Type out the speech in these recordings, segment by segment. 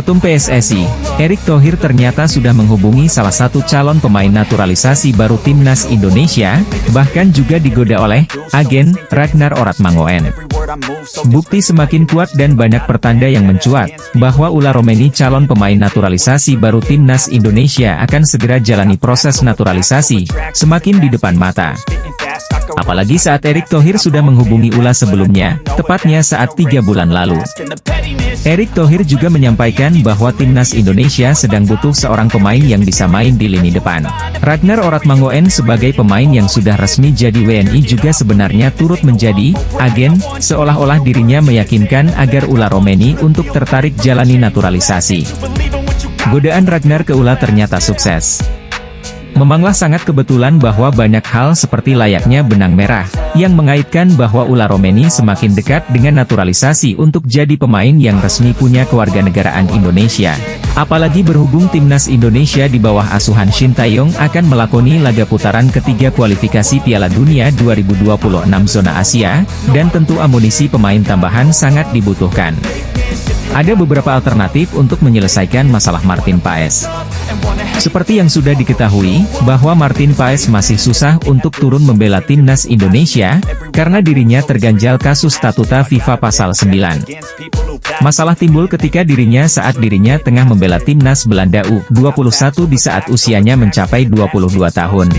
Ketum PSSI, Erick Thohir ternyata sudah menghubungi salah satu calon pemain naturalisasi baru Timnas Indonesia, bahkan juga digoda oleh agen Ragnar Oratmangoen. Bukti semakin kuat dan banyak pertanda yang mencuat, bahwa Ula Romeni calon pemain naturalisasi baru Timnas Indonesia akan segera jalani proses naturalisasi, semakin di depan mata. Apalagi saat Erick Thohir sudah menghubungi Ula sebelumnya, tepatnya saat 3 bulan lalu. Erick Thohir juga menyampaikan bahwa Timnas Indonesia sedang butuh seorang pemain yang bisa main di lini depan. Ragnar Oratmangoen sebagai pemain yang sudah resmi jadi WNI juga sebenarnya turut menjadi agen, seolah-olah dirinya meyakinkan agar Ula Romeni untuk tertarik jalani naturalisasi. Godaan Ragnar ke Ula ternyata sukses. Memanglah sangat kebetulan bahwa banyak hal seperti layaknya benang merah, yang mengaitkan bahwa Ula Romeni semakin dekat dengan naturalisasi untuk jadi pemain yang resmi punya kewarganegaraan Indonesia. Apalagi berhubung Timnas Indonesia di bawah asuhan Shin Tae-yong akan melakoni laga putaran ketiga kualifikasi Piala Dunia 2026 zona Asia, dan tentu amunisi pemain tambahan sangat dibutuhkan. Ada beberapa alternatif untuk menyelesaikan masalah Martin Paes. Seperti yang sudah diketahui, bahwa Martin Paes masih susah untuk turun membela Timnas Indonesia, karena dirinya terganjal kasus statuta FIFA pasal 9. Masalah timbul ketika dirinya saat dirinya tengah membela Timnas Belanda U21 di saat usianya mencapai 22 tahun.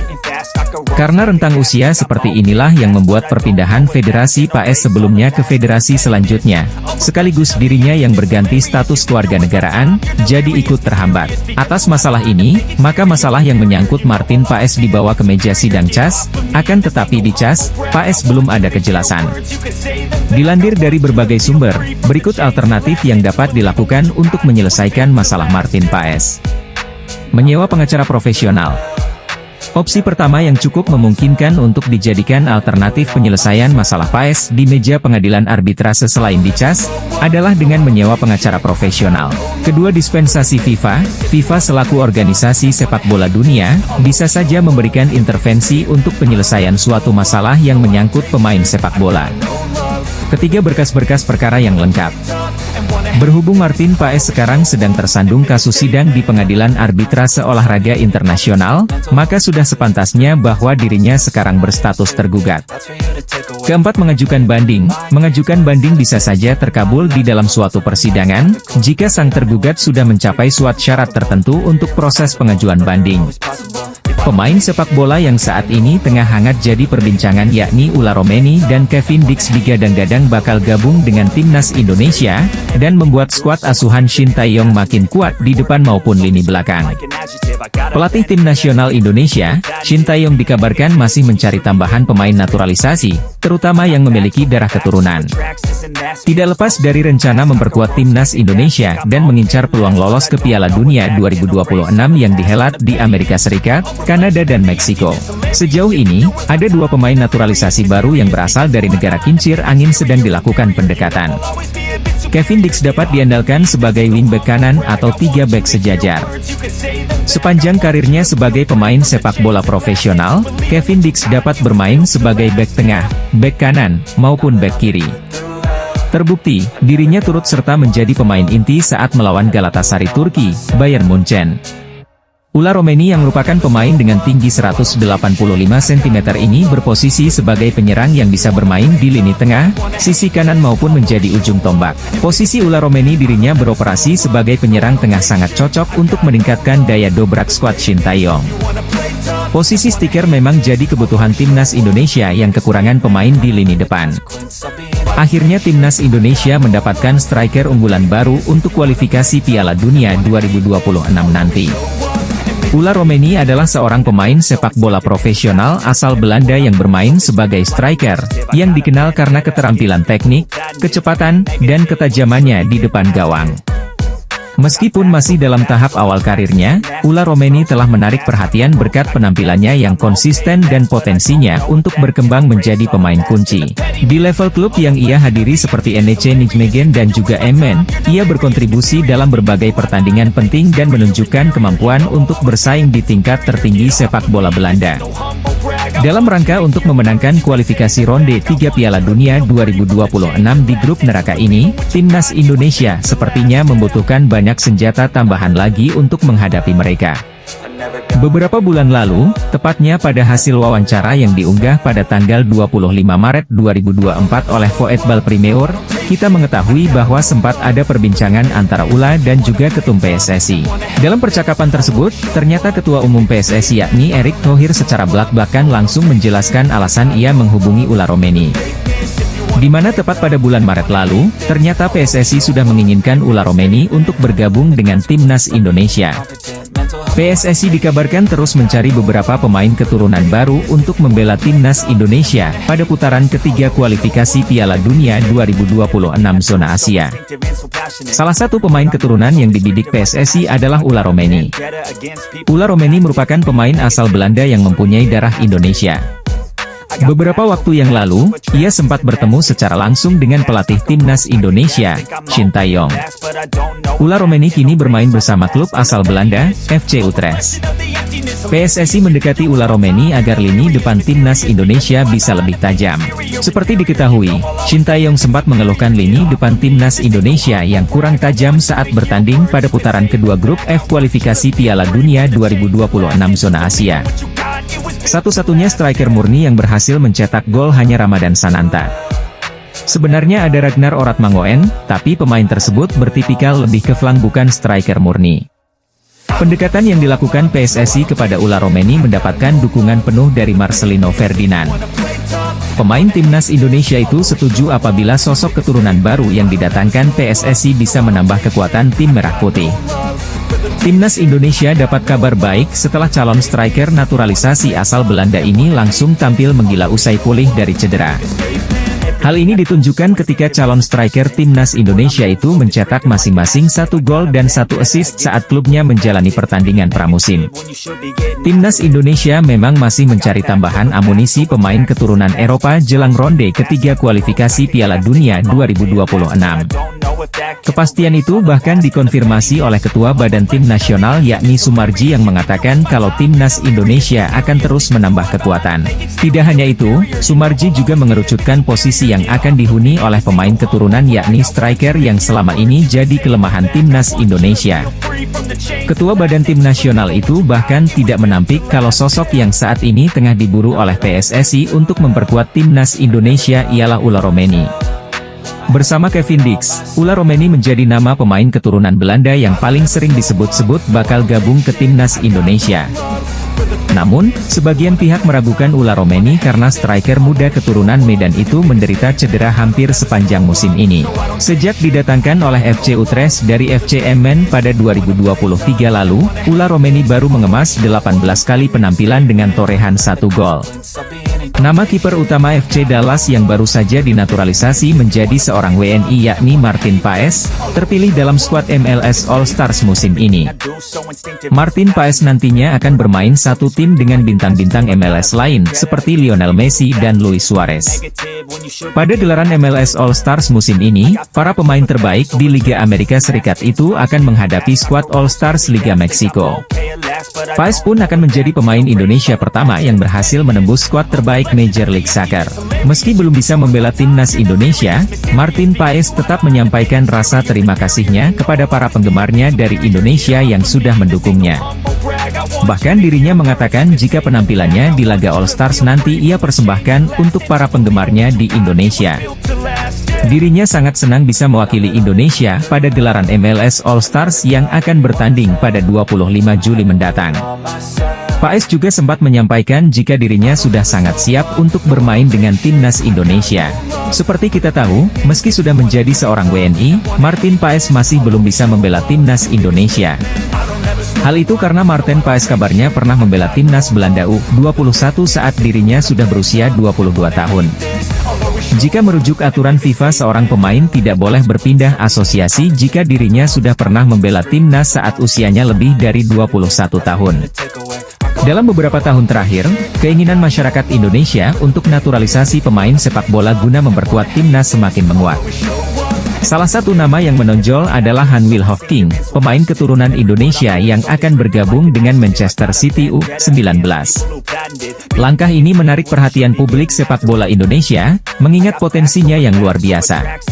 Karena rentang usia seperti inilah yang membuat perpindahan federasi Paes sebelumnya ke federasi selanjutnya, sekaligus dirinya yang berganti status kewarganegaraan, jadi ikut terhambat. Atas masalah ini, maka masalah yang menyangkut Martin Paes dibawa ke meja sidang CAS, akan tetapi di CAS, Paes belum ada kejelasan. Dilansir dari berbagai sumber, berikut alternatif yang dapat dilakukan untuk menyelesaikan masalah Martin Paes. Menyewa pengacara profesional. Opsi pertama yang cukup memungkinkan untuk dijadikan alternatif penyelesaian masalah Paes di meja pengadilan arbitrase selain di CAS, adalah dengan menyewa pengacara profesional. Kedua dispensasi FIFA selaku organisasi sepak bola dunia, bisa saja memberikan intervensi untuk penyelesaian suatu masalah yang menyangkut pemain sepak bola. Ketiga, berkas-berkas perkara yang lengkap. Berhubung Martin Paes sekarang sedang tersandung kasus sidang di Pengadilan Arbitrase Olahraga Internasional, maka sudah sepantasnya bahwa dirinya sekarang berstatus tergugat. Keempat, mengajukan banding. Mengajukan banding bisa saja terkabul di dalam suatu persidangan, jika sang tergugat sudah mencapai suatu syarat tertentu untuk proses pengajuan banding. Pemain sepak bola yang saat ini tengah hangat jadi perbincangan yakni Ula Romeni dan Kevin Dix digadang-gadang bakal gabung dengan Timnas Indonesia, dan membuat skuad asuhan Shin Tae-yong makin kuat di depan maupun lini belakang. Pelatih tim nasional Indonesia, Shin Tae-yong dikabarkan masih mencari tambahan pemain naturalisasi, terutama yang memiliki darah keturunan. Tidak lepas dari rencana memperkuat Timnas Indonesia dan mengincar peluang lolos ke Piala Dunia 2026 yang dihelat di Amerika Serikat, Kanada dan Meksiko. Sejauh ini, ada 2 pemain naturalisasi baru yang berasal dari negara kincir angin sedang dilakukan pendekatan. Kevin Dix dapat diandalkan sebagai wingback kanan atau 3 bek sejajar. Sepanjang karirnya sebagai pemain sepak bola profesional, Kevin Dix dapat bermain sebagai bek tengah, bek kanan, maupun bek kiri. Terbukti, dirinya turut serta menjadi pemain inti saat melawan Galatasaray Turki, Bayern Munchen. Ula Romeni yang merupakan pemain dengan tinggi 185 cm ini berposisi sebagai penyerang yang bisa bermain di lini tengah, sisi kanan maupun menjadi ujung tombak. Posisi Ula Romeni dirinya beroperasi sebagai penyerang tengah sangat cocok untuk meningkatkan daya dobrak skuad Shin Tae-yong. Posisi stiker memang jadi kebutuhan Timnas Indonesia yang kekurangan pemain di lini depan. Akhirnya Timnas Indonesia mendapatkan striker unggulan baru untuk kualifikasi Piala Dunia 2026 nanti. Ula Romeni adalah seorang pemain sepak bola profesional asal Belanda yang bermain sebagai striker, yang dikenal karena keterampilan teknik, kecepatan, dan ketajamannya di depan gawang. Meskipun masih dalam tahap awal karirnya, Ula Romeni telah menarik perhatian berkat penampilannya yang konsisten dan potensinya untuk berkembang menjadi pemain kunci. Di level klub yang ia hadiri seperti NEC Nijmegen dan juga Emmen, ia berkontribusi dalam berbagai pertandingan penting dan menunjukkan kemampuan untuk bersaing di tingkat tertinggi sepak bola Belanda. Dalam rangka untuk memenangkan kualifikasi ronde 3 Piala Dunia 2026 di grup neraka ini, timnas Indonesia sepertinya membutuhkan banyak senjata tambahan lagi untuk menghadapi mereka. Beberapa bulan lalu, tepatnya pada hasil wawancara yang diunggah pada tanggal 25 Maret 2024 oleh Football Premier, kita mengetahui bahwa sempat ada perbincangan antara ULA dan juga Ketum PSSI. Dalam percakapan tersebut, ternyata Ketua Umum PSSI yakni Erick Thohir secara belak-belakan langsung menjelaskan alasan ia menghubungi Ula Romeni. Di mana tepat pada bulan Maret lalu, ternyata PSSI sudah menginginkan Ula Romeni untuk bergabung dengan timnas Indonesia. PSSI dikabarkan terus mencari beberapa pemain keturunan baru untuk membela timnas Indonesia pada putaran ketiga kualifikasi Piala Dunia 2026 zona Asia. Salah satu pemain keturunan yang dibidik PSSI adalah Ula Romeni. Ula Romeni merupakan pemain asal Belanda yang mempunyai darah Indonesia. Beberapa waktu yang lalu, ia sempat bertemu secara langsung dengan pelatih timnas Indonesia, Shin Tae-yong. Ula Romeni kini bermain bersama klub asal Belanda, FC Utrecht. PSSI mendekati Ula Romeni agar lini depan timnas Indonesia bisa lebih tajam. Seperti diketahui, Shin Tae-yong sempat mengeluhkan lini depan timnas Indonesia yang kurang tajam saat bertanding pada putaran kedua grup F kualifikasi Piala Dunia 2026 zona Asia. Satu-satunya striker murni yang berhasil mencetak gol hanya Ramadan Sananta. Sebenarnya ada Ragnar Oratmangoen, tapi pemain tersebut bertipikal lebih ke flank bukan striker murni. Pendekatan yang dilakukan PSSI kepada Ula Romeni mendapatkan dukungan penuh dari Marcelino Ferdinand. Pemain timnas Indonesia itu setuju apabila sosok keturunan baru yang didatangkan PSSI bisa menambah kekuatan tim merah putih. Timnas Indonesia dapat kabar baik setelah calon striker naturalisasi asal Belanda ini langsung tampil menggila usai pulih dari cedera. Hal ini ditunjukkan ketika calon striker timnas Indonesia itu mencetak masing-masing 1 gol dan 1 assist saat klubnya menjalani pertandingan pramusim. Timnas Indonesia memang masih mencari tambahan amunisi pemain keturunan Eropa jelang ronde ketiga kualifikasi Piala Dunia 2026. Kepastian itu bahkan dikonfirmasi oleh Ketua Badan Tim Nasional yakni Sumarji yang mengatakan kalau timnas Indonesia akan terus menambah kekuatan. Tidak hanya itu, Sumarji juga mengerucutkan posisi yang akan dihuni oleh pemain keturunan yakni striker yang selama ini jadi kelemahan timnas Indonesia. Ketua Badan Tim Nasional itu bahkan tidak menampik kalau sosok yang saat ini tengah diburu oleh PSSI untuk memperkuat timnas Indonesia ialah Ula Romeni. Bersama Kevin Dix, Ula Romeni menjadi nama pemain keturunan Belanda yang paling sering disebut-sebut bakal gabung ke timnas Indonesia. Namun, sebagian pihak meragukan Ula Romeni karena striker muda keturunan Medan itu menderita cedera hampir sepanjang musim ini. Sejak didatangkan oleh FC Utrecht dari FC Emmen pada 2023 lalu, Ula Romeni baru mengemas 18 kali penampilan dengan torehan 1 gol. Nama kiper utama FC Dallas yang baru saja dinaturalisasi menjadi seorang WNI yakni Martin Paes, terpilih dalam skuad MLS All Stars musim ini. Martin Paes nantinya akan bermain satu tim dengan bintang-bintang MLS lain seperti Lionel Messi dan Luis Suarez. Pada gelaran MLS All Stars musim ini, para pemain terbaik di Liga Amerika Serikat itu akan menghadapi skuad All Stars Liga Meksiko. Paes pun akan menjadi pemain Indonesia pertama yang berhasil menembus skuad terbaik Major League Soccer. Meski belum bisa membela timnas Indonesia, Martin Paes tetap menyampaikan rasa terima kasihnya kepada para penggemarnya dari Indonesia yang sudah mendukungnya. Bahkan dirinya mengatakan jika penampilannya di laga All Stars nanti ia persembahkan untuk para penggemarnya di Indonesia. Dirinya sangat senang bisa mewakili Indonesia pada gelaran MLS All Stars yang akan bertanding pada 25 Juli mendatang. Paes juga sempat menyampaikan jika dirinya sudah sangat siap untuk bermain dengan timnas Indonesia. Seperti kita tahu, meski sudah menjadi seorang WNI, Martin Paes masih belum bisa membela timnas Indonesia. Hal itu karena Martin Paes kabarnya pernah membela timnas Belanda U21 saat dirinya sudah berusia 22 tahun. Jika merujuk aturan FIFA, seorang pemain tidak boleh berpindah asosiasi jika dirinya sudah pernah membela timnas saat usianya lebih dari 21 tahun. Dalam beberapa tahun terakhir, keinginan masyarakat Indonesia untuk naturalisasi pemain sepak bola guna memperkuat timnas semakin menguat. Salah satu nama yang menonjol adalah Han Wilhoffking, pemain keturunan Indonesia yang akan bergabung dengan Manchester City U19. Langkah ini menarik perhatian publik sepak bola Indonesia, mengingat potensinya yang luar biasa.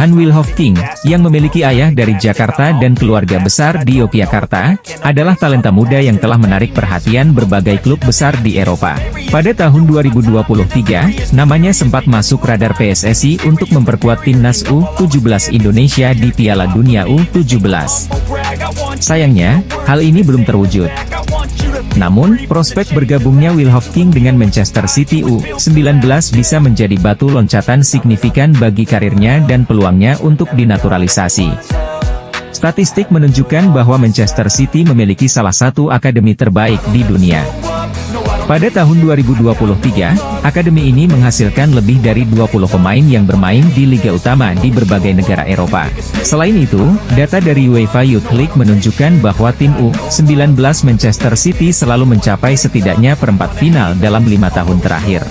Han Wilhoffking, yang memiliki ayah dari Jakarta dan keluarga besar di Yogyakarta, adalah talenta muda yang telah menarik perhatian berbagai klub besar di Eropa. Pada tahun 2023, namanya sempat masuk radar PSSI untuk memperkuat timnas U17 Indonesia di Piala Dunia U17. Sayangnya, hal ini belum terwujud. Namun, prospek bergabungnya Wilhoffking dengan Manchester City U19 bisa menjadi batu loncatan signifikan bagi karirnya dan peluangnya untuk dinaturalisasi. Statistik menunjukkan bahwa Manchester City memiliki salah satu akademi terbaik di dunia. Pada tahun 2023, akademi ini menghasilkan lebih dari 20 pemain yang bermain di liga utama di berbagai negara Eropa. Selain itu, data dari UEFA Youth League menunjukkan bahwa tim U19 Manchester City selalu mencapai setidaknya perempat final dalam 5 tahun terakhir.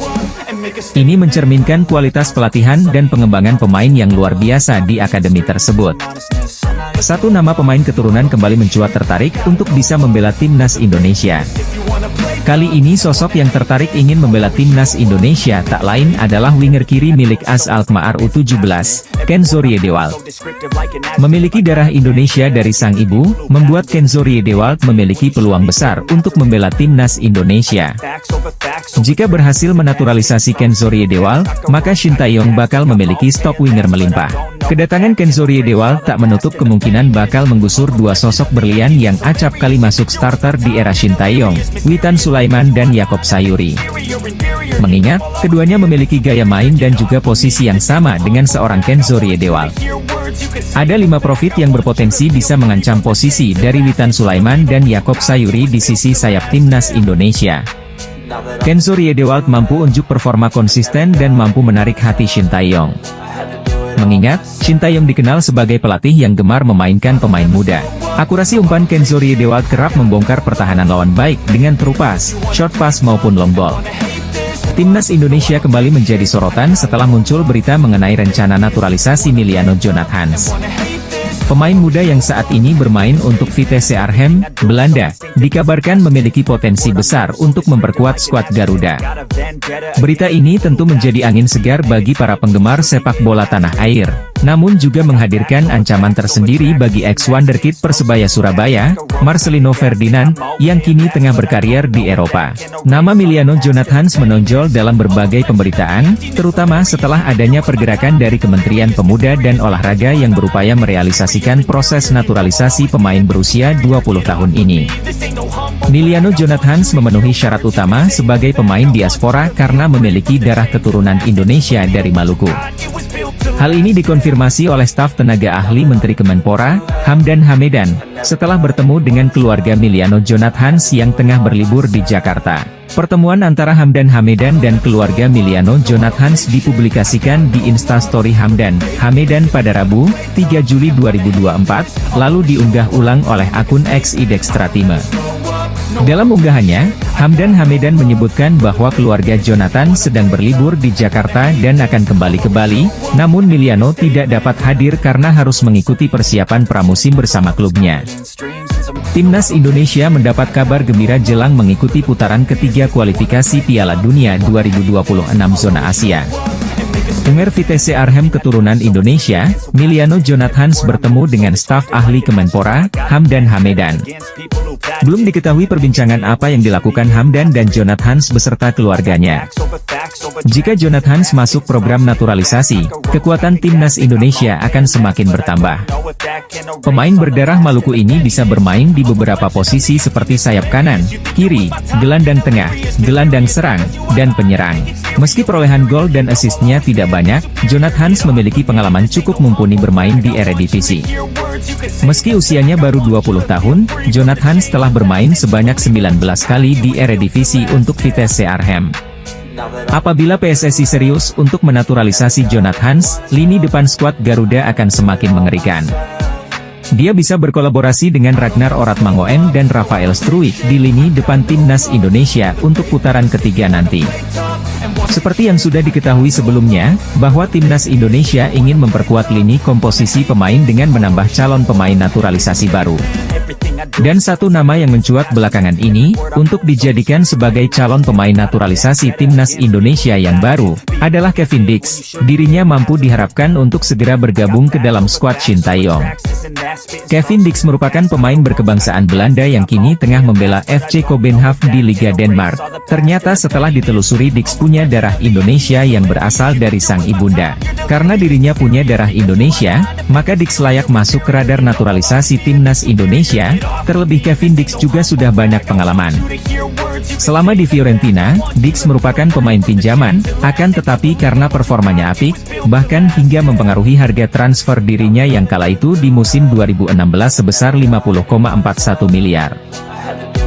Ini mencerminkan kualitas pelatihan dan pengembangan pemain yang luar biasa di akademi tersebut. Satu nama pemain keturunan kembali mencuat tertarik untuk bisa membela timnas Indonesia. Kali ini sosok yang tertarik ingin membela timnas Indonesia tak lain adalah winger kiri milik AS Alkmaar U17, Kenzo Riedewald. Memiliki darah Indonesia dari sang ibu, membuat Kenzo Riedewald memiliki peluang besar untuk membela timnas Indonesia. Jika berhasil menaturalisasi Kenzo Riedewald, maka Shin Tae-yong bakal memiliki stok winger melimpah. Kedatangan Kenzo Riedewald tak menutup kemungkinan bakal menggusur dua sosok berlian yang acap kali masuk starter di era Shin Tae-yong, Witan Sulaiman dan Yaakob Sayuri. Mengingat, keduanya memiliki gaya main dan juga posisi yang sama dengan seorang Kenzo Riedewald. Ada 5 profit yang berpotensi bisa mengancam posisi dari Witan Sulaiman dan Yaakob Sayuri di sisi sayap timnas Indonesia. Kenzo Riedewald mampu unjuk performa konsisten dan mampu menarik hati Shin Tae-yong. Mengingat, Shin Tae-yong dikenal sebagai pelatih yang gemar memainkan pemain muda. Akurasi umpan Kenzo Riedewald kerap membongkar pertahanan lawan baik dengan true pass, short pass maupun long ball. Timnas Indonesia kembali menjadi sorotan setelah muncul berita mengenai rencana naturalisasi Miliano Jonathans. Pemain muda yang saat ini bermain untuk Vitesse Arnhem, Belanda, dikabarkan memiliki potensi besar untuk memperkuat skuad Garuda. Berita ini tentu menjadi angin segar bagi para penggemar sepak bola tanah air, namun juga menghadirkan ancaman tersendiri bagi ex-wonderkid Persebaya Surabaya, Marcelino Ferdinand, yang kini tengah berkarier di Eropa. Nama Miliano Jonathans menonjol dalam berbagai pemberitaan, terutama setelah adanya pergerakan dari Kementerian Pemuda dan Olahraga yang berupaya merealisasikan proses naturalisasi pemain berusia 20 tahun ini. Miliano Jonathans memenuhi syarat utama sebagai pemain diaspora karena memiliki darah keturunan Indonesia dari Maluku. Hal ini dikonfirmasi oleh staf tenaga ahli Menteri Kemenpora, Hamdan Hamedan, setelah bertemu dengan keluarga Miliano Jonathans yang tengah berlibur di Jakarta. Pertemuan antara Hamdan Hamedan dan keluarga Miliano Jonathans dipublikasikan di Instastory Hamdan Hamedan pada Rabu, 3 Juli 2024, lalu diunggah ulang oleh akun X @idextratime. Dalam unggahannya, Hamdan Hamedan menyebutkan bahwa keluarga Jonathan sedang berlibur di Jakarta dan akan kembali ke Bali, namun Miliano tidak dapat hadir karena harus mengikuti persiapan pramusim bersama klubnya. Timnas Indonesia mendapat kabar gembira jelang mengikuti putaran ketiga kualifikasi Piala Dunia 2026 zona Asia. Winger Vitesse Arnhem keturunan Indonesia, Miliano Jonathans bertemu dengan staf ahli Kemenpora, Hamdan Hamedan. Belum diketahui perbincangan apa yang dilakukan Hamdan dan Jonathans beserta keluarganya. Jika Jonathans masuk program naturalisasi, kekuatan timnas Indonesia akan semakin bertambah. Pemain berdarah Maluku ini bisa bermain di beberapa posisi seperti sayap kanan, kiri, gelandang tengah, gelandang serang, dan penyerang. Meski perolehan gol dan asisnya tidak banyak, Jonathans memiliki pengalaman cukup mumpuni bermain di Eredivisie. Meski usianya baru 20 tahun, Jonathans telah bermain sebanyak 19 kali di Eredivisie untuk Vitesse Arnhem. Apabila PSSI serius untuk menaturalisasi Jonathans, lini depan skuad Garuda akan semakin mengerikan. Dia bisa berkolaborasi dengan Ragnar Oratmangoen dan Rafael Struijk di lini depan timnas Indonesia untuk putaran ketiga nanti. Seperti yang sudah diketahui sebelumnya, bahwa timnas Indonesia ingin memperkuat lini komposisi pemain dengan menambah calon pemain naturalisasi baru. Dan satu nama yang mencuat belakangan ini, untuk dijadikan sebagai calon pemain naturalisasi timnas Indonesia yang baru, adalah Kevin Dix. Dirinya mampu diharapkan untuk segera bergabung ke dalam skuad Shin Tae-yong. Kevin Dix merupakan pemain berkebangsaan Belanda yang kini tengah membela FC Kopenhagen di Liga Denmark. Ternyata setelah ditelusuri, Dix punya darah Indonesia yang berasal dari sang ibunda. Karena dirinya punya darah Indonesia, maka Dix layak masuk ke radar naturalisasi timnas Indonesia. Terlebih Kevin Dix juga sudah banyak pengalaman. Selama di Fiorentina, Dix merupakan pemain pinjaman, akan tetapi karena performanya apik, bahkan hingga mempengaruhi harga transfer dirinya yang kala itu di musim 2016 sebesar 50,41 miliar.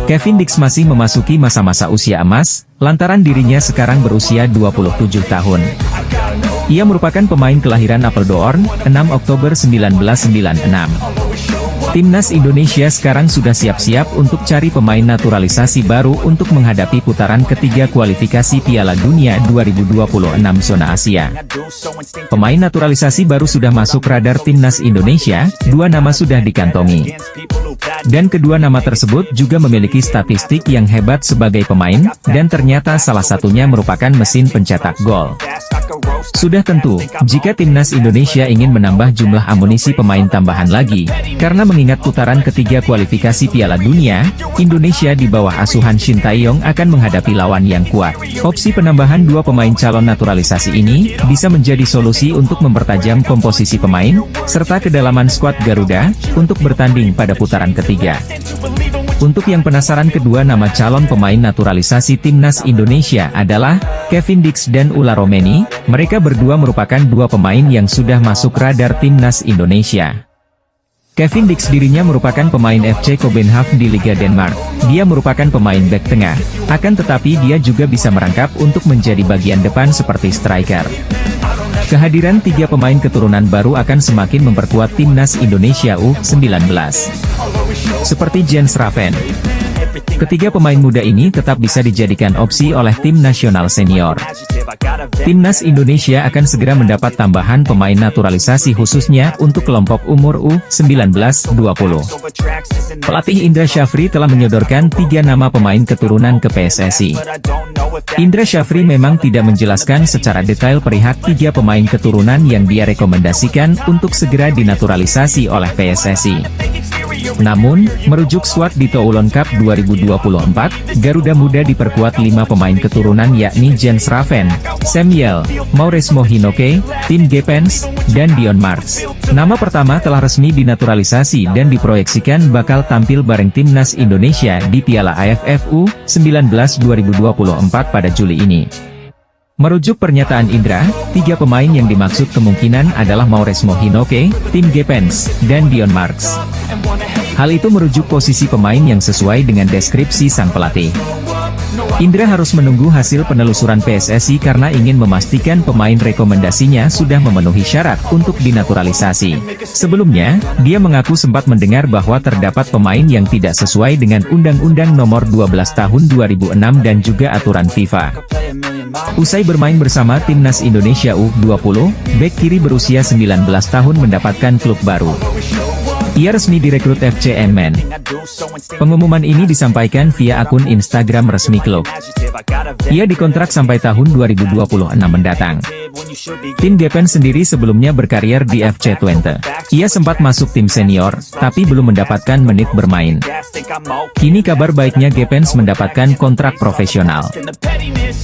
Kevin Dix masih memasuki masa-masa usia emas, lantaran dirinya sekarang berusia 27 tahun. Ia merupakan pemain kelahiran Apeldoorn, 6 Oktober 1996. Timnas Indonesia sekarang sudah siap-siap untuk cari pemain naturalisasi baru untuk menghadapi putaran ketiga kualifikasi Piala Dunia 2026 zona Asia. Pemain naturalisasi baru sudah masuk radar timnas Indonesia, 2 nama sudah dikantongi. Dan kedua nama tersebut juga memiliki statistik yang hebat sebagai pemain, dan ternyata salah satunya merupakan mesin pencetak gol. Sudah tentu, jika timnas Indonesia ingin menambah jumlah amunisi pemain tambahan lagi, karena mengingat putaran ketiga kualifikasi Piala Dunia, Indonesia di bawah asuhan Shin Tae-yong akan menghadapi lawan yang kuat. Opsi penambahan 2 pemain calon naturalisasi ini, bisa menjadi solusi untuk mempertajam komposisi pemain, serta kedalaman skuad Garuda, untuk bertanding pada putaran ketiga. Untuk yang penasaran, kedua nama calon pemain naturalisasi timnas Indonesia adalah Kevin Dix dan Ula Romeni. Mereka berdua merupakan 2 pemain yang sudah masuk radar timnas Indonesia. Kevin Dix dirinya merupakan pemain FC Kopenhagen di Liga Denmark. Dia merupakan pemain bek tengah, akan tetapi dia juga bisa merangkap untuk menjadi bagian depan seperti striker. Kehadiran 3 pemain keturunan baru akan semakin memperkuat timnas Indonesia U19. Seperti Jens Raven. Ketiga pemain muda ini tetap bisa dijadikan opsi oleh tim nasional senior. Timnas Indonesia akan segera mendapat tambahan pemain naturalisasi khususnya untuk kelompok umur U19-20. Pelatih Indra Syafri telah menyodorkan 3 nama pemain keturunan ke PSSI. Indra Syafri memang tidak menjelaskan secara detail perihal 3 pemain keturunan yang dia rekomendasikan untuk segera dinaturalisasi oleh PSSI. Namun, merujuk skuad di Toulon Cup 2024, Garuda Muda diperkuat 5 pemain keturunan yakni Jens Raven, Samuel, Mauresmo Hinoke, Tim Gepens, dan Dion Marks. Nama pertama telah resmi dinaturalisasi dan diproyeksikan bakal tampil bareng timnas Indonesia di Piala AFF U19 2024 pada Juli ini. Merujuk pernyataan Indra, 3 pemain yang dimaksud kemungkinan adalah Mauresmo Hinoke, Tim Gepens, dan Dion Marks. Hal itu merujuk posisi pemain yang sesuai dengan deskripsi sang pelatih. Indra harus menunggu hasil penelusuran PSSI karena ingin memastikan pemain rekomendasinya sudah memenuhi syarat untuk dinaturalisasi. Sebelumnya, dia mengaku sempat mendengar bahwa terdapat pemain yang tidak sesuai dengan Undang-Undang Nomor 12 Tahun 2006 dan juga aturan FIFA. Usai bermain bersama timnas Indonesia U20, bek kiri berusia 19 tahun mendapatkan klub baru. Ia resmi direkrut FC Emmen. Pengumuman ini disampaikan via akun Instagram resmi klub. Ia dikontrak sampai tahun 2026 mendatang. Tim Gepens sendiri sebelumnya berkarier di FC Twente. Ia sempat masuk tim senior, tapi belum mendapatkan menit bermain. Kini kabar baiknya Gepens mendapatkan kontrak profesional.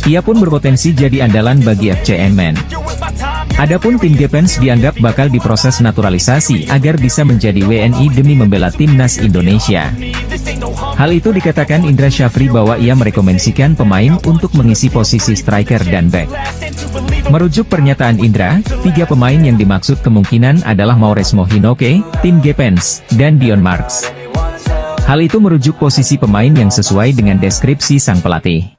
Ia pun berpotensi jadi andalan bagi FC Emmen. Adapun tim Gepens dianggap bakal diproses naturalisasi agar bisa menjadi WNI demi membela timnas Indonesia. Hal itu dikatakan Indra Syafri bahwa ia merekomendasikan pemain untuk mengisi posisi striker dan bek. Merujuk pernyataan Indra, 3 pemain yang dimaksud kemungkinan adalah Mauresmo Hinoke, Tim Gepens, dan Dion Marks. Hal itu merujuk posisi pemain yang sesuai dengan deskripsi sang pelatih.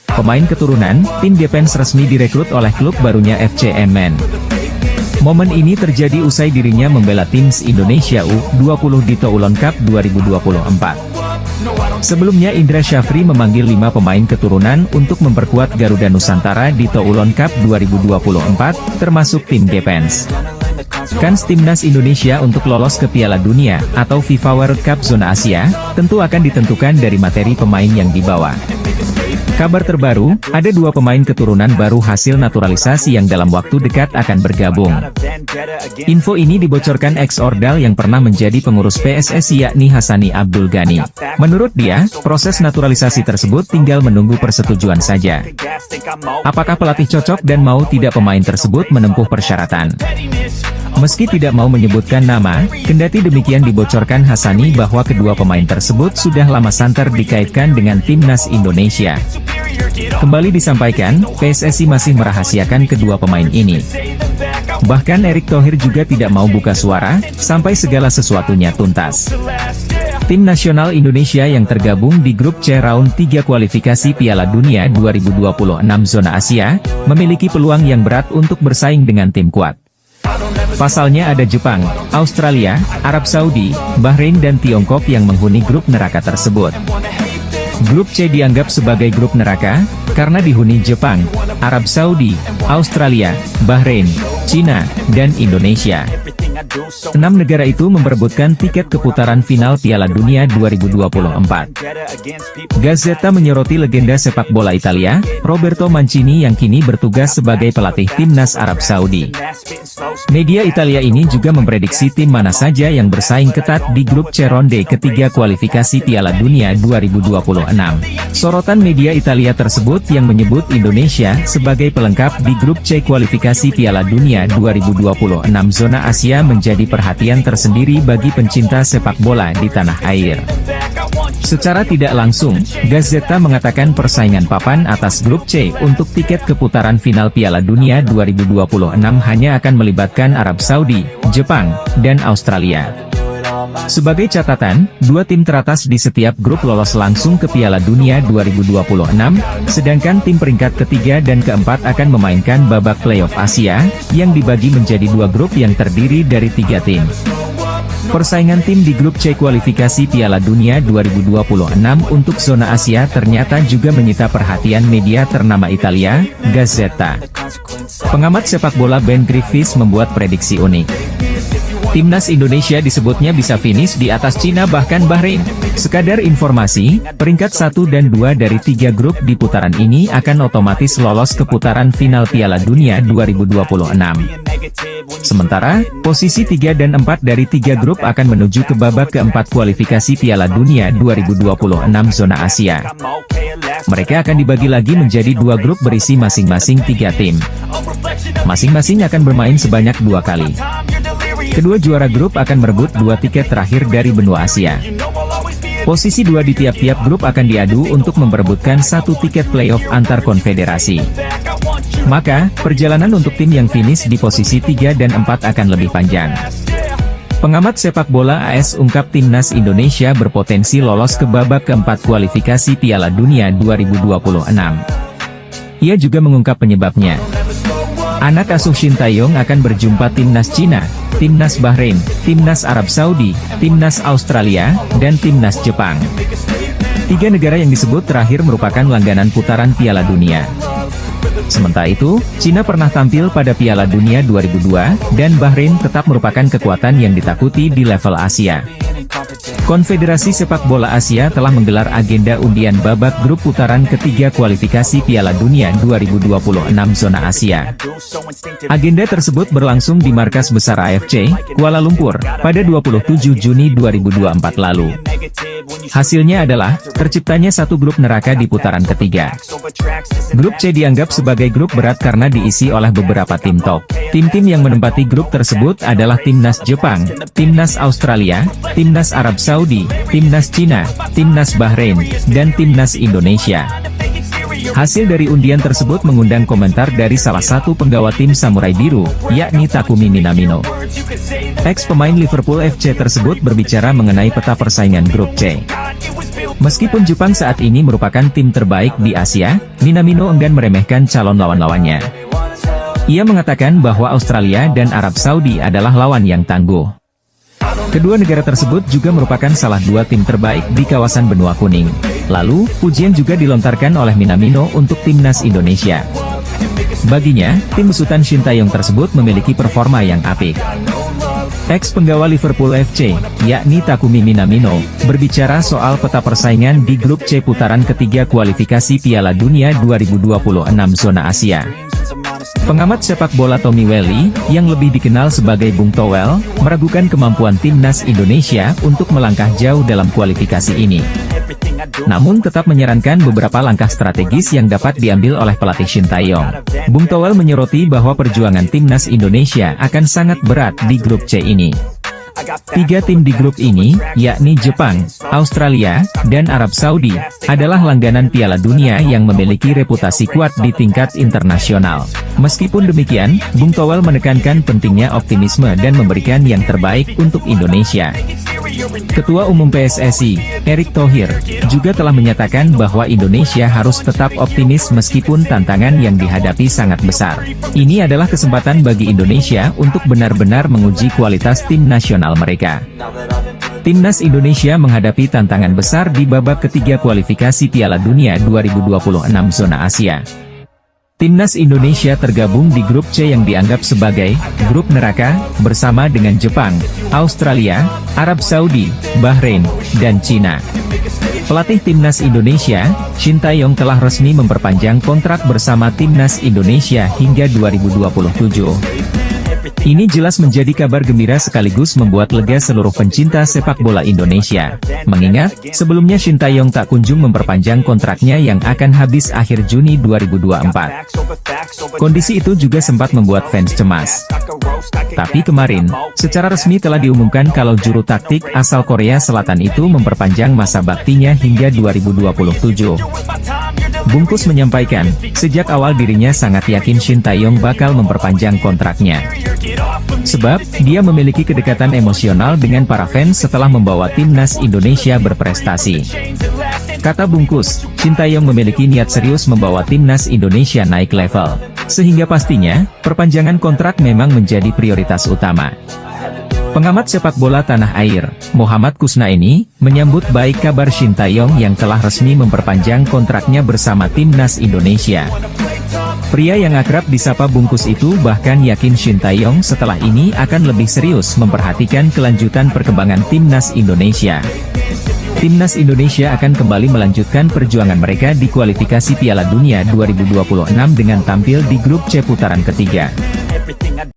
Pemain keturunan, Tim Gepens resmi direkrut oleh klub barunya FC Emmen. Momen ini terjadi usai dirinya membela timnas Indonesia U20 di Toulon Cup 2024. Sebelumnya Indra Syafri memanggil 5 pemain keturunan untuk memperkuat Garuda Nusantara di Toulon Cup 2024, termasuk tim Gepens. Kans timnas Indonesia untuk lolos ke Piala Dunia atau FIFA World Cup zona Asia, tentu akan ditentukan dari materi pemain yang dibawa. Kabar terbaru, ada 2 pemain keturunan baru hasil naturalisasi yang dalam waktu dekat akan bergabung. Info ini dibocorkan ex-Ordal yang pernah menjadi pengurus PSSI yakni Hassani Abdul Ghani. Menurut dia, proses naturalisasi tersebut tinggal menunggu persetujuan saja. Apakah pelatih cocok dan mau tidak pemain tersebut menempuh persyaratan? Meski tidak mau menyebutkan nama, kendati demikian dibocorkan Hassani bahwa kedua pemain tersebut sudah lama santer dikaitkan dengan timnas Indonesia. Kembali disampaikan, PSSI masih merahasiakan kedua pemain ini. Bahkan Erick Thohir juga tidak mau buka suara, sampai segala sesuatunya tuntas. Tim nasional Indonesia yang tergabung di grup C round 3 kualifikasi Piala Dunia 2026 zona Asia, memiliki peluang yang berat untuk bersaing dengan tim kuat. Pasalnya ada Jepang, Australia, Arab Saudi, Bahrain dan Tiongkok yang menghuni grup neraka tersebut. Grup C dianggap sebagai grup neraka, karena dihuni Jepang, Arab Saudi, Australia, Bahrain, Cina, dan Indonesia. 6 negara itu memperebutkan tiket keputaran final Piala Dunia 2024. Gazzetta menyoroti legenda sepak bola Italia, Roberto Mancini yang kini bertugas sebagai pelatih timnas Arab Saudi. Media Italia ini juga memprediksi tim mana saja yang bersaing ketat di grup C ronde ketiga kualifikasi Piala Dunia 2026. Sorotan media Italia tersebut yang menyebut Indonesia sebagai pelengkap di grup C kualifikasi Piala Dunia 2026 zona Asia menjadi perhatian tersendiri bagi pencinta sepak bola di tanah air. Secara tidak langsung, Gazzetta mengatakan persaingan papan atas grup C untuk tiket keputaran final Piala Dunia 2026 hanya akan melibatkan Arab Saudi, Jepang, dan Australia. Sebagai catatan, 2 tim teratas di setiap grup lolos langsung ke Piala Dunia 2026, sedangkan tim peringkat ketiga dan keempat akan memainkan babak playoff Asia, yang dibagi menjadi 2 grup yang terdiri dari 3 tim. Persaingan tim di grup C kualifikasi Piala Dunia 2026 untuk zona Asia ternyata juga menyita perhatian media ternama Italia, Gazzetta. Pengamat sepak bola Ben Griffiths membuat prediksi unik. Timnas Indonesia disebutnya bisa finish di atas Cina bahkan Bahrain. Sekadar informasi, peringkat 1 dan 2 dari 3 grup di putaran ini akan otomatis lolos ke putaran final Piala Dunia 2026. Sementara, posisi 3 dan 4 dari 3 grup akan menuju ke babak keempat kualifikasi Piala Dunia 2026 zona Asia. Mereka akan dibagi lagi menjadi 2 grup berisi masing-masing 3 tim. Masing-masing akan bermain sebanyak 2 kali. Kedua juara grup akan merebut 2 tiket terakhir dari benua Asia. Posisi 2 di tiap-tiap grup akan diadu untuk memperebutkan 1 tiket playoff antar konfederasi. Maka, perjalanan untuk tim yang finish di posisi 3 dan 4 akan lebih panjang. Pengamat sepak bola AS ungkap timnas Indonesia berpotensi lolos ke babak keempat kualifikasi Piala Dunia 2026. Ia juga mengungkap penyebabnya. Anak asuh Shin Tae-yong akan berjumpa timnas Cina, timnas Bahrain, timnas Arab Saudi, timnas Australia, dan timnas Jepang. 3 negara yang disebut terakhir merupakan langganan putaran Piala Dunia. Sementara itu, Cina pernah tampil pada Piala Dunia 2002, dan Bahrain tetap merupakan kekuatan yang ditakuti di level Asia. Konfederasi Sepak Bola Asia telah menggelar agenda undian babak grup putaran ketiga kualifikasi Piala Dunia 2026 zona Asia. Agenda tersebut berlangsung di markas besar AFC, Kuala Lumpur, pada 27 Juni 2024 lalu. Hasilnya adalah, terciptanya 1 grup neraka di putaran ketiga. Grup C dianggap sebagai grup berat karena diisi oleh beberapa tim top. Tim-tim yang menempati grup tersebut adalah timnas Jepang, timnas Australia, timnas Arab Saudi, timnas Cina, timnas Bahrain, dan timnas Indonesia. Hasil dari undian tersebut mengundang komentar dari salah satu penggawa tim Samurai Biru, yakni Takumi Minamino. Ex-pemain Liverpool FC tersebut berbicara mengenai peta persaingan grup C. Meskipun Jepang saat ini merupakan tim terbaik di Asia, Minamino enggan meremehkan calon lawan-lawannya. Ia mengatakan bahwa Australia dan Arab Saudi adalah lawan yang tangguh. Kedua negara tersebut juga merupakan salah dua tim terbaik di kawasan benua kuning. Lalu, pujian juga dilontarkan oleh Minamino untuk timnas Indonesia. Baginya, tim besutan Shin Tae-yong tersebut memiliki performa yang apik. Ex-penggawa Liverpool FC, yakni Takumi Minamino, berbicara soal peta persaingan di grup C putaran ketiga kualifikasi Piala Dunia 2026 zona Asia. Pengamat sepak bola Tommy Welly, yang lebih dikenal sebagai Bung Towel, meragukan kemampuan timnas Indonesia untuk melangkah jauh dalam kualifikasi ini. Namun tetap menyarankan beberapa langkah strategis yang dapat diambil oleh pelatih Shin Tae-yong. Bung Towel menyoroti bahwa perjuangan timnas Indonesia akan sangat berat di grup C ini. Tiga tim di grup ini, yakni Jepang, Australia, dan Arab Saudi, adalah langganan Piala Dunia yang memiliki reputasi kuat di tingkat internasional. Meskipun demikian, Bung Towel menekankan pentingnya optimisme dan memberikan yang terbaik untuk Indonesia. Ketua Umum PSSI, Erick Thohir, juga telah menyatakan bahwa Indonesia harus tetap optimis meskipun tantangan yang dihadapi sangat besar. Ini adalah kesempatan bagi Indonesia untuk benar-benar menguji kualitas tim nasional mereka. Timnas Indonesia menghadapi tantangan besar di babak ketiga kualifikasi Piala Dunia 2026 zona Asia. Timnas Indonesia tergabung di grup C yang dianggap sebagai grup neraka, bersama dengan Jepang, Australia, Arab Saudi, Bahrain, dan Cina. Pelatih Timnas Indonesia, Shin Tae-yong telah resmi memperpanjang kontrak bersama Timnas Indonesia hingga 2027. Ini jelas menjadi kabar gembira sekaligus membuat lega seluruh pencinta sepak bola Indonesia. Mengingat, sebelumnya Shin Tae-yong tak kunjung memperpanjang kontraknya yang akan habis akhir Juni 2024. Kondisi itu juga sempat membuat fans cemas. Tapi kemarin, secara resmi telah diumumkan kalau juru taktik asal Korea Selatan itu memperpanjang masa baktinya hingga 2027. Bungkus menyampaikan, sejak awal dirinya sangat yakin Shin Tae-yong bakal memperpanjang kontraknya. Sebab, dia memiliki kedekatan emosional dengan para fans setelah membawa timnas Indonesia berprestasi. Kata Bungkus, Shin Tae-yong memiliki niat serius membawa timnas Indonesia naik level. Sehingga pastinya, perpanjangan kontrak memang menjadi prioritas utama. Pengamat sepak bola tanah air, Muhammad Kusnaini, menyambut baik kabar Shin Tae-yong yang telah resmi memperpanjang kontraknya bersama timnas Indonesia. Pria yang akrab disapa Bungkus itu bahkan yakin Shin Tae-yong setelah ini akan lebih serius memperhatikan kelanjutan perkembangan timnas Indonesia. Timnas Indonesia akan kembali melanjutkan perjuangan mereka di kualifikasi Piala Dunia 2026 dengan tampil di grup C putaran ketiga.